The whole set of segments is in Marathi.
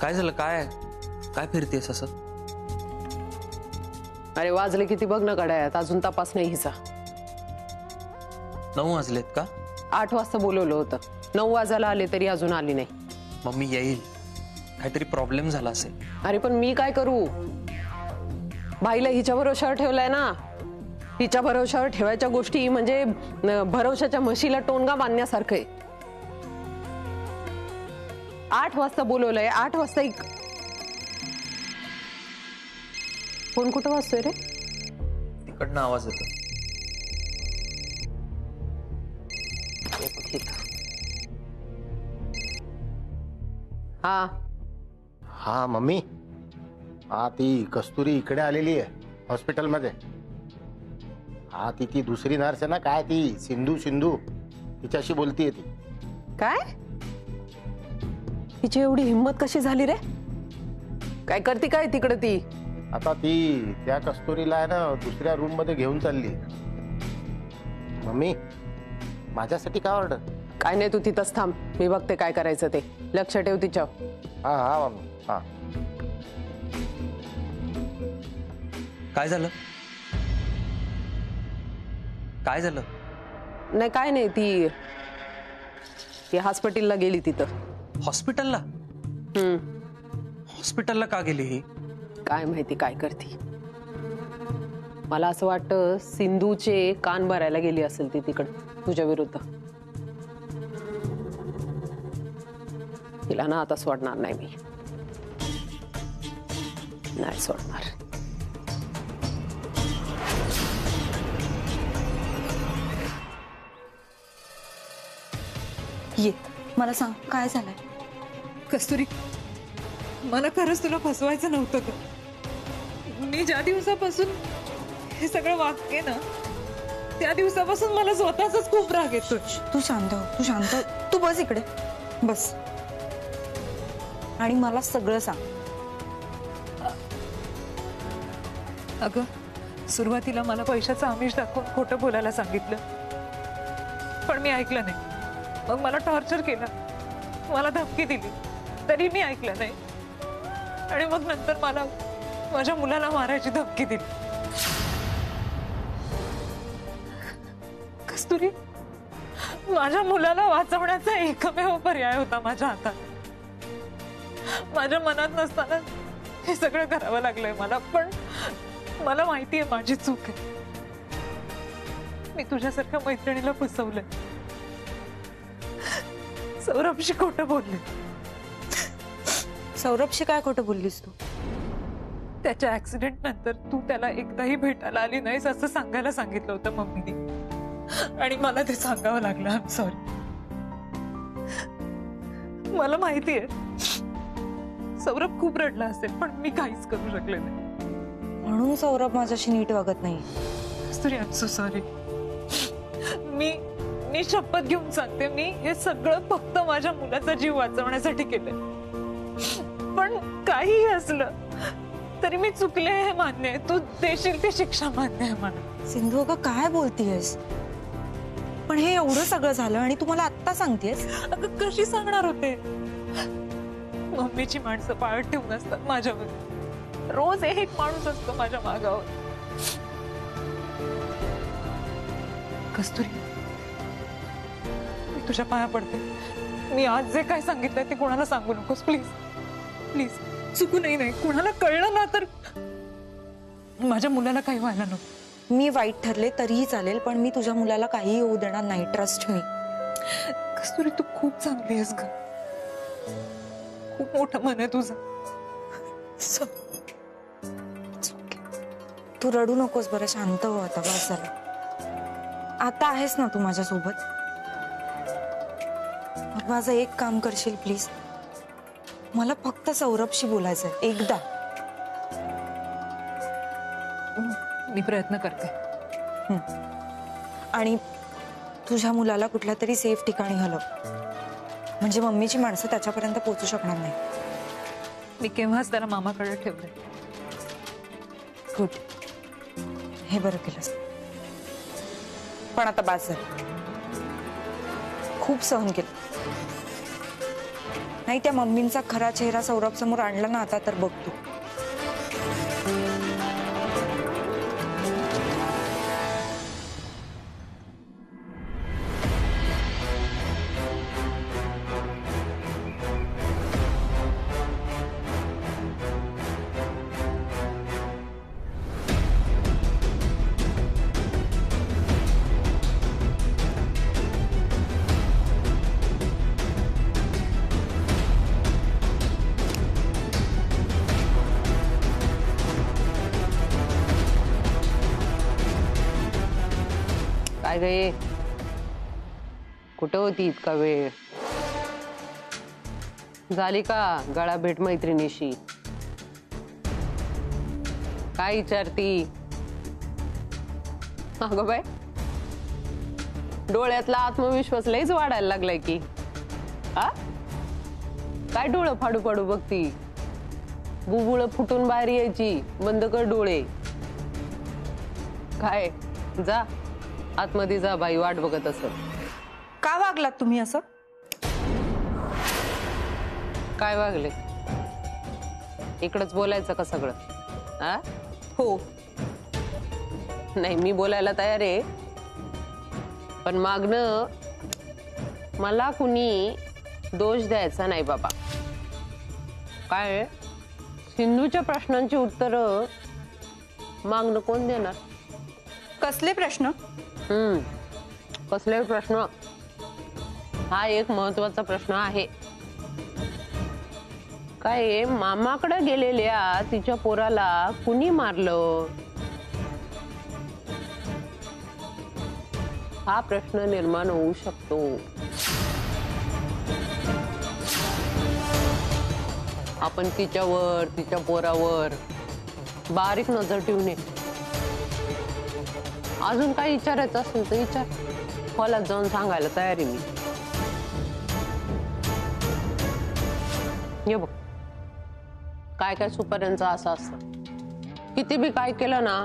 काय झालं? काय काय फिरतेस असं? अरे वाजले किती बघ ना गड्यात, अजून तपास नाही हिचा. 9 वाजलेत का? 8 वाजता बोलवलं होतं, 9 वाजायला आले तरी अजून आली नाही. मम्मी येईल, काहीतरी प्रॉब्लेम झाला असेल. अरे पण मी काय करू? बाईला हिच्या भरोशावर ठेवलाय ना. हिच्या भरोशावर ठेवायच्या गोष्टी म्हणजे भरोशाच्या म्हशीला टोनगा बांधण्यासारखं आहे. 8 वाजता बोलवलंय, 8 वाजता फोन कुठं वाजतोय रे? तिकडनं आवाज येतो. हा हा मम्मी, हा ती कस्तुरी इकडे आलेली आहे हॉस्पिटलमध्ये. हा ती दुसरी नर्स आहे ना, काय ती सिंधू तिच्याशी बोलतीये ती. काय? हिची एवढी हिंमत कशी झाली रे? काय करते काय तिकडे ती? आता ती त्या कस्तुरीला आहे ना दुसऱ्या रूम मध्ये घेऊन चालली. मम्मी माझ्यासाठी काय ऑर्डर? काय नाही, तू तिथंच थांब, मी बघते काय करायचं ते. लक्ष ठेव तिच्यावर. हा हा मम्मी. हा काय झालं? काय झालं? नाही काय नाही, ती हॉस्पिटलला गेली तिथं. हॉस्पिटलला? हॉस्पिटलला का गेली ही? काय माहिती काय करती. मला असं वाटतं सिंधूचे कान भरायला गेली असेल ती तिकडं तुझ्या विरुद्ध. तिला ना आता सोडणार नाही मी, नाही सोडणार. ये मला सांग काय झालंय? कस्तुरी, मला खरंच तुला फसवायचं नव्हतं ग. मी ज्या दिवसापासून हे सगळं वागते ना, त्या दिवसापासून मला स्वतःचाच खूप राग येतोय. तू शांत हो, तू शांत हो. तू बस इकडे बस आणि मला सगळं सांग. अगं, सुरुवातीला मला पैशाचं आमिष दाखवून खोटं बोलायला सांगितलं, पण मी ऐकलं नाही. मग मला टॉर्चर केलं, मला धमकी दिली, तरी मी ऐकलं नाही. आणि मग नंतर मला माझ्या मुलाला मारायची धमकी दिली. कस्तुरी, माझ्या मुलाला वाचवण्याचा एकमेव पर्याय होता माझ्या हातात. माझ्या मनात नसताना हे सगळं करावं लागलंय मला. पण मला माहितीये माझी चूक आहे. मी तुझ्यासारख्या मैत्रिणीला फसवलंय, सौरभशी खोटं बोलले. सौरभशी काय खोटं बोललीस तू? त्याच्या ऍक्सिडेंट नंतर तू त्याला एकदाही भेटायला आली नाहीस असं सांगायला सांगितलं होतं मम्मीने, आणि मला ते सांगावं लागलं. I am sorry. मला माहितीये सौरभ खूप रडला असेल, पण मी काहीच करू शकले नाही. म्हणून सौरभ माझ्याशी नीट वागत नाही. कस्तुरी, आय एम सो सॉरी. मी शपथ घेऊन सांगते, मी हे सगळं फक्त माझ्या मुलाचा जीव वाचवण्यासाठी केलंय. पण काहीही असलं तरी मी चुकले हे मान्य आहे. तू देशील ती शिक्षा मान्य आहे मला. सिंधू अगं काय बोलतीयस? पण हे एवढं सगळं झालं आणि तू मला आत्ता सांगतेस? अगं कशी सांगणार होते? मम्मीची माणसं पाळत ठेवून असतात माझ्यावर. रोज एक माणूस असतो माझ्या मागावर. कस्तुरी, मी तुझ्या पाया पडते. मी आज जे काय सांगितलंय ते कोणाला सांगू नकोस प्लीज. प्लीज, चुकूनही नाही. कुणाला कळलं ना तर माझ्या मुलाला काही व्हायला नको. मी वाईट ठरले तरीही चालेल, पण मी तुझ्या मुलाला काही होऊ देणार नाही. Trust me. कस्तुरी, तू खूप चांगली आहेस ग. खूप मोठं मन आहे तुझं. तू रडू नकोस बरं, शांत हो आता. बस झालं. आता आहेस ना तू माझ्यासोबत? मग माझं एक काम करशील प्लीज? मला फक्त सौरभशी बोलायचंय एकदा. मी प्रयत्न करते. आणि तुझ्या मुलाला कुठल्या तरी सेफ ठिकाणी हलव, म्हणजे मम्मीची माणसं त्याच्यापर्यंत पोहोचू शकणार नाही. मी केव्हाच त्याला मामाकडे ठेवलंय. गुड, हे बरं केलंस. पण आता बास झालं, खूप सहन केलं. नाही त्या मम्मींचा खरा चेहरा सौरभ समोर आणला ना आता तर बघ तू. काय गे, कुठं होती इतका वेळ? झाली का गळा भेट मैत्रिणीशी? काय विचारती? अगं बाय, डोळ्यातला आत्मविश्वास लयच वाढायला लागलाय की. हा, काय डोळं फाडू फाडू बघती? बुबुळ फुटून बाहेर यायची. बंद कर डोळे. काय, जा आतमध्ये जा, बाई वाट बघत असत. का वागलात तुम्ही असं? काय वागले? इकडंच बोलायचं का सगळं? हा, हो. नाही, मी बोलायला तयार आहे, पण मागणं मला कुणी दोष द्यायचा नाही बाबा. काय, सिंधूच्या प्रश्नांची उत्तर मागणं कोण देणार? कसले प्रश्न? कसले प्रश्न? हा एक महत्वाचा प्रश्न आहे. काय, मामाकडे गेलेल्या तिच्या पोराला कुणी मारलं? हा प्रश्न निर्माण होऊ शकतो. आपण तिच्यावर, तिच्या पोरावर बारीक नजर ठेवू नये. अजून काही विचारायचं असेल तर विचार. हॉलात जाऊन सांगायला तयारी मी. ये बघ, काय काय सुपाऱ्यांचं असं असतं, किती बी काय केलं ना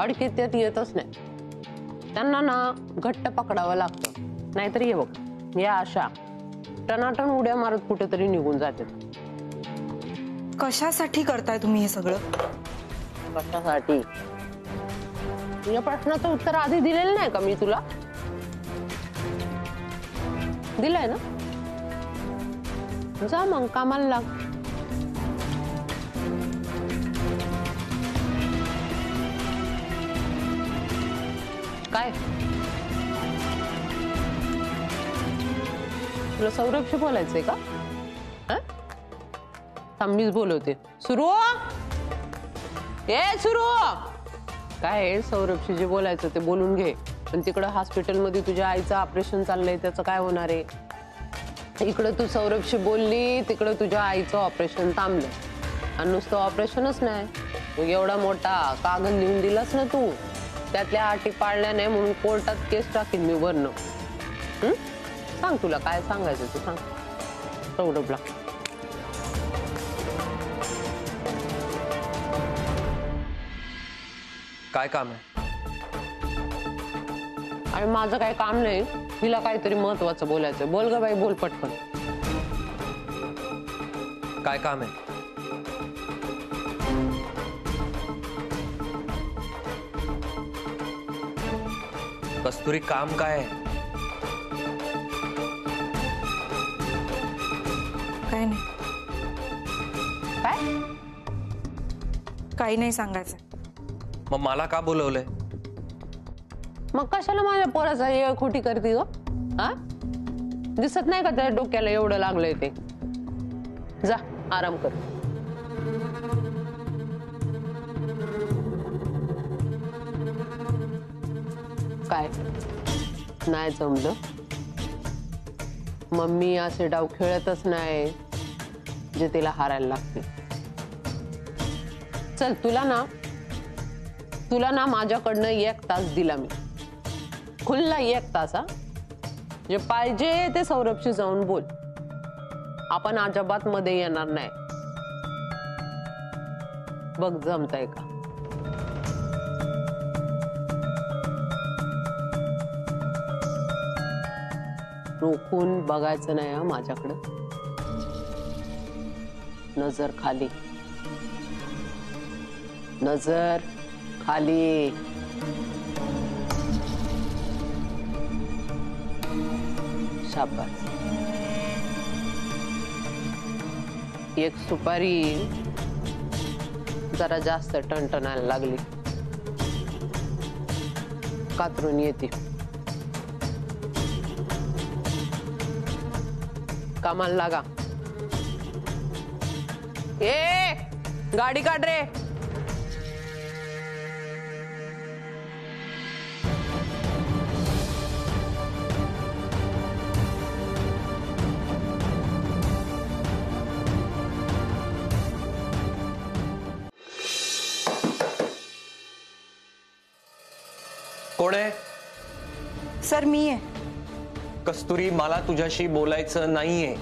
अडकीत त्यात येतच नाही. त्यांना ना घट्ट पकडावं लागतं. नाहीतर ये बघ, या अशा टनाटन उड्या मारत कुठेतरी निघून जातात. कशासाठी करताय तुम्ही हे सगळं? कशासाठी? या प्रश्नाचं उत्तर आधी दिलेलं नाही का मी तुला? दिलंय ना? जा मग कामाला लाग. काय, तुला सौरभशी बोलायचंय का? थांबीच बोलवते. सुरू ए सुरू. काय, सौरभशी जे बोलायचं ते बोलून घे. पण तिकडं हॉस्पिटलमध्ये तुझ्या आईचं ऑपरेशन चाललंय, त्याचं काय होणार आहे? इकडं तू सौरभशी बोलली, तिकडं तुझ्या आईचं ऑपरेशन थांबलं. आणि नुसतं ऑपरेशनच नाही, एवढा मोठा कागद लिहून दिलास ना तू, त्यातल्या अटी पाळल्या नाही म्हणून कोर्टात केस टाकीन मी वरनं. सांग, तुला काय सांगायचं ते सांग सौरभला. काय काम आहे? आणि माझं काही काम नाही, हिला काहीतरी महत्वाचं बोलायचं. बोल ग बाई, बोल पटकन. काय काम आहे? कस्तुरी, काम काय आहे? काय नाही. काय? काही नाही सांगायचं. मग मला का बोलवलंय? मग कशाला माझ्या पोराचा ये खोटी करते ग? हा, दिसत नाही का त्या डोक्याला एवढं लागलंय ते? जा आराम कर. काय नाही जमलं? मम्मी असे डाव खेळतच नाही जे तिला हारायला लागते. चल, तुला ना माझ्याकडनं 1 तास दिला मी, खुल्ला 1 तास. हा, जे पाहिजे ते सौरभशी जाऊन बोल. आपण अजिबात मध्ये येणार नाही. बघ जमतंय का? रोखून बघायचं नाही माझ्याकडे. नजर खाली, नजर खाली. शाबास. एक सुपारी जरा जास्त टणटणायला लागली, कातरून येते. कामाला लागा. ए गाडी काढ रे. कोण आहे? सर मी आहे. कस्तुरी, मला तुझ्याशी बोलायचं नाहीये.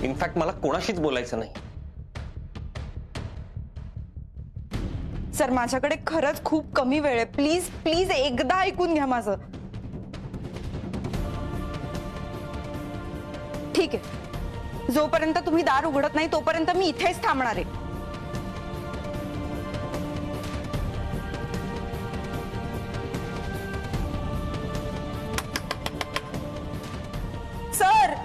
इनफॅक्ट मला कोणाशीच बोलायचं नाही. सर माझ्याकडे खरंच खूप कमी वेळ आहे. प्लीज प्लीज एकदा ऐकून घ्या माझं. ठीक आहे, जोपर्यंत तुम्ही दार उघडत नाही तोपर्यंत मी इथेच थांबणार आहे. सर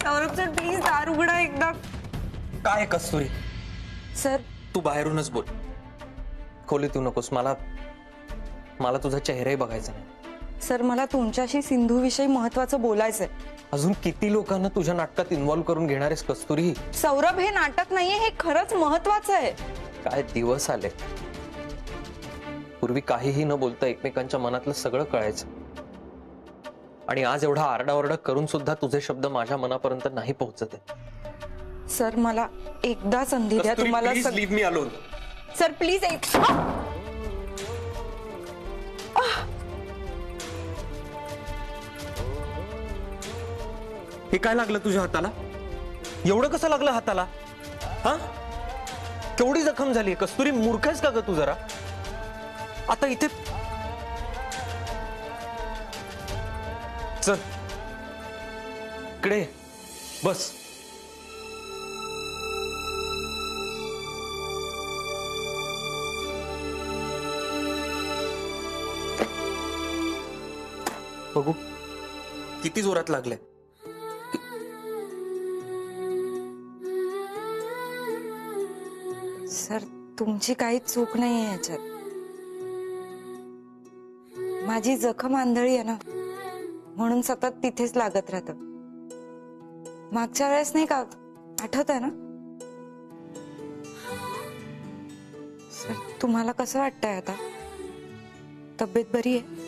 सौरभ सर प्लीज दार उघडा एकदा. काय कस्तुरी? सर तू बाहेरूनच बोल. खोलीत येऊ नकोस. मला तुझा चेहराही बघायचा नाही. सर मला तुमच्याशी सिंधू विषयी महत्वाचं बोलायचंय. अजून किती लोकांना तुझ्या नाटकात इन्व्हॉल्व करून घेणार आहेस कस्तुरी? सौरभ हे नाटक नाहीये, हे खरंच महत्वाचं आहे. काय दिवस आले. पूर्वी काहीही न बोलता एकमेकांच्या मनातलं सगळं कळायचं, आणि आज एवढा आरडाओरडा करून सुद्धा तुझे शब्द माझ्या मनापर्यंत नाही पोहोचत आहेत. सर मला एकदा संधी द्या. तुम्हाला leave me alone. Sir please हे काय लागलं तुझ्या हाताला? एवढं कसं लागलं हाताला? हा, केवढी जखम झाली कस्तुरी? मूर्ख आहेस का ग तू जरा? आता इथे चल, इकडे बस. बघू किती जोरात लागले. सर तुमची काही चूक नाही आहे याच्यात. माझी जखम आंधळी आहे ना, म्हणून सतत तिथेच लागत राहत. मागच्या वेळेस नाही का आठवत आहे ना? सर तुम्हाला कसं वाटतंय आता? तब्येत बरी आहे?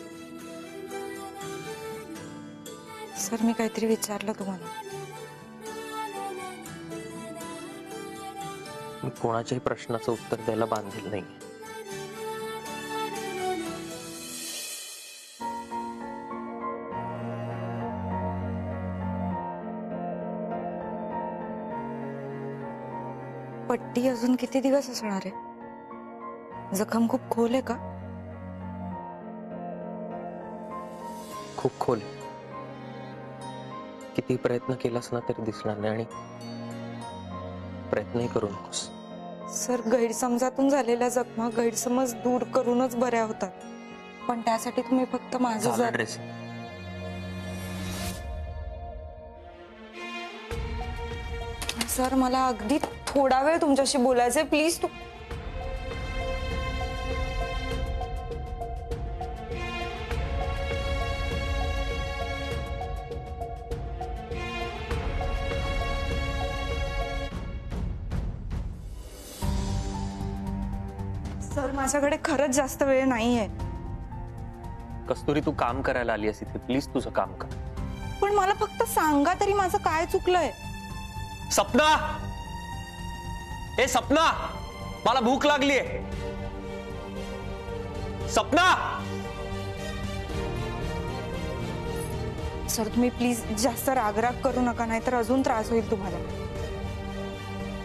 सर मी काहीतरी विचारलं तुम्हाला. मी कोणाच्याही प्रश्नाचं उत्तर द्यायला बांधील नाही. पट्टी अजून किती दिवस असणार आहे? जखम खूप खोल आहे का? खूप खोल. किती प्रयत्न केलास ना तरी दिसणार नाही, आणि प्रयत्नही करू नकोस. सर गैरसमजातून झालेल्या जखमा गैरसमज दूर करूनच बऱ्या होतात, पण त्यासाठी तुम्ही फक्त माझं झालं ड्रेस. सर मला अगदी थोडा वेळ तुमच्याशी बोलायचंय. प्लीज सर माझ्याकडे खरंच जास्त वेळ नाहीये. कस्तुरी तू काम करायला आली आहेस इथे, प्लीज तुझं काम कर. पण मला फक्त सांगा तरी माझं काय चुकलंय? सपना, ए सपना, मला भूक लागलीये. सपना. सर तुम्ही प्लीज जास्त रागराग करू नका, नाहीतर अजून त्रास होईल तुम्हाला.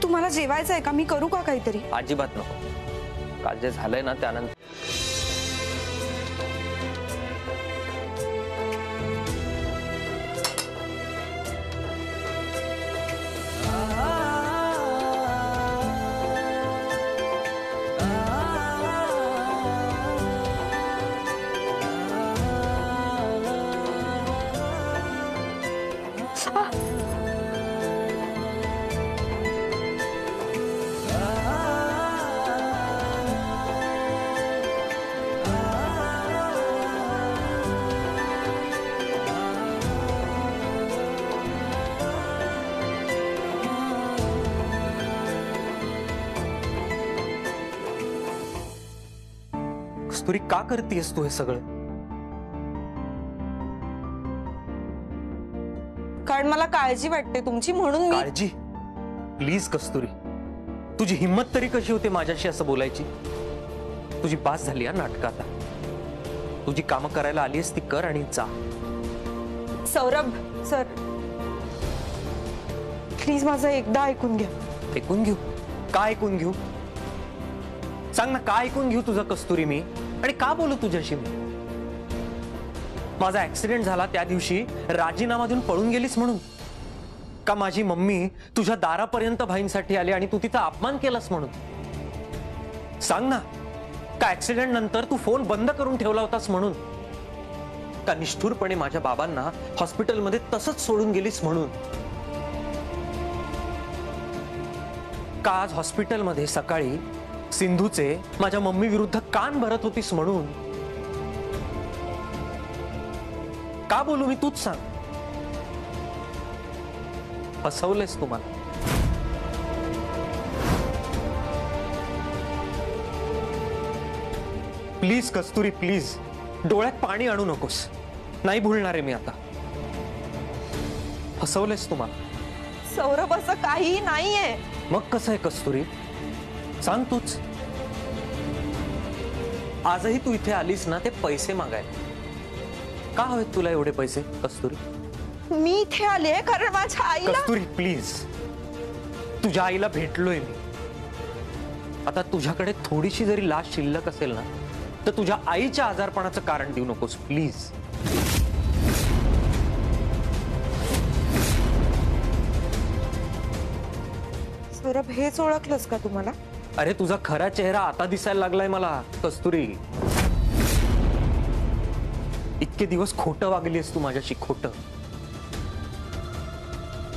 तुम्हाला जेवायचंय का? मी करू का काहीतरी? अजिबात नको. काल जे झालंय ना त्यानंतर कस्तुरी का करतेस तू हे सगळं? कारण मला काळजी वाटते तुमची, म्हणून मी काळजी? प्लीज कस्तुरी, तुझी हिंमत तरी कशी होते माझ्याशी असं बोलायची? तुझी पास झाली नाटक. आता तुझी कामं करायला आलीस ती कर आणि जा. सौरभ सर, प्लीज माझं एकदा ऐकून घ्या. ऐकून घेऊ? का ऐकून घेऊ? सांग ना, का ऐकून घेऊ तुझं कस्तुरी मी? आणि का बोलू तुझ्याशी मी? माझा ऍक्सिडेंट झाला त्या दिवशी राजीनामा देऊन पळून गेलीस म्हणून? का माझी मम्मी तुझ्या दारापर्यंत भाईंसाठी आली आणि तू तिचा अपमान केलास म्हणून? सांग ना, का ऍक्सिडेंट नंतर तू फोन बंद करून ठेवला होतास म्हणून? का निष्ठुरपणे माझ्या बाबांना हॉस्पिटलमध्ये तसंच सोडून गेलीस म्हणून? का आज हॉस्पिटलमध्ये सकाळी सिंधूचे माझ्या मम्मी विरुद्ध कान भरत होतीस म्हणून? का बोलू मी, तूच सांग. फसवलंयस तुम्हाला. प्लीज कस्तुरी, प्लीज डोळ्यात पाणी आणू नकोस. नाही भूलणार आहे मी आता. फसवलंयस तुम्हाला. सौरभ असं काही नाहीये. मग कसं आहे कस्तुरी, सांग तूच. आजही तू इथे आलीस ना ते पैसे मागायला. का हवेत तुला एवढे पैसे कस्तुरी? मी इथे आले कारण माझ्या आईला. कस्तुरी प्लीज, तुझ्या आईला भेटलोय मी. आता तुझ्याकडे थोडीशी जरी लाच शिल्लक असेल ना, तर तुझ्या आईच्या आजारपणाचं कारण देऊ नकोस प्लीज. सौरभ, हेच ओळखलंस का तुम्हाला? अरे तुझा खरा चेहरा आता दिसायला लागलाय मला कस्तुरी. इतके दिवस खोटं वागलीस तू माझ्याशी, खोटं.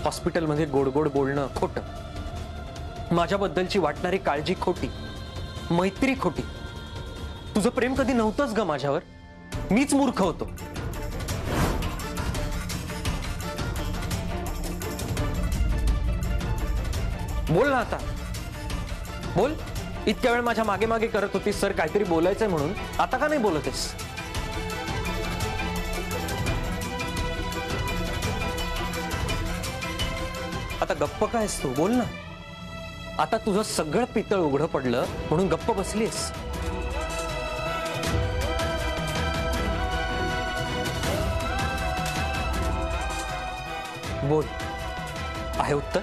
हॉस्पिटलमध्ये गोड गोड बोलणं खोटं, माझ्याबद्दलची वाटणारी काळजी खोटी, मैत्री खोटी. तुझं प्रेम कधी नव्हतंच ग माझ्यावर. मीच मूर्ख होतो. बोल ना आता, बोल. इतक्या वेळ माझ्या मागे मागे करत होतीस सर काहीतरी बोलायचंय म्हणून, आता का नाही बोलतेस? आता गप्प कायस तू, बोल ना. आता तुझं सगळं पितळ उघडं पडलं म्हणून गप्प बसलीस. बोल, आहे उत्तर?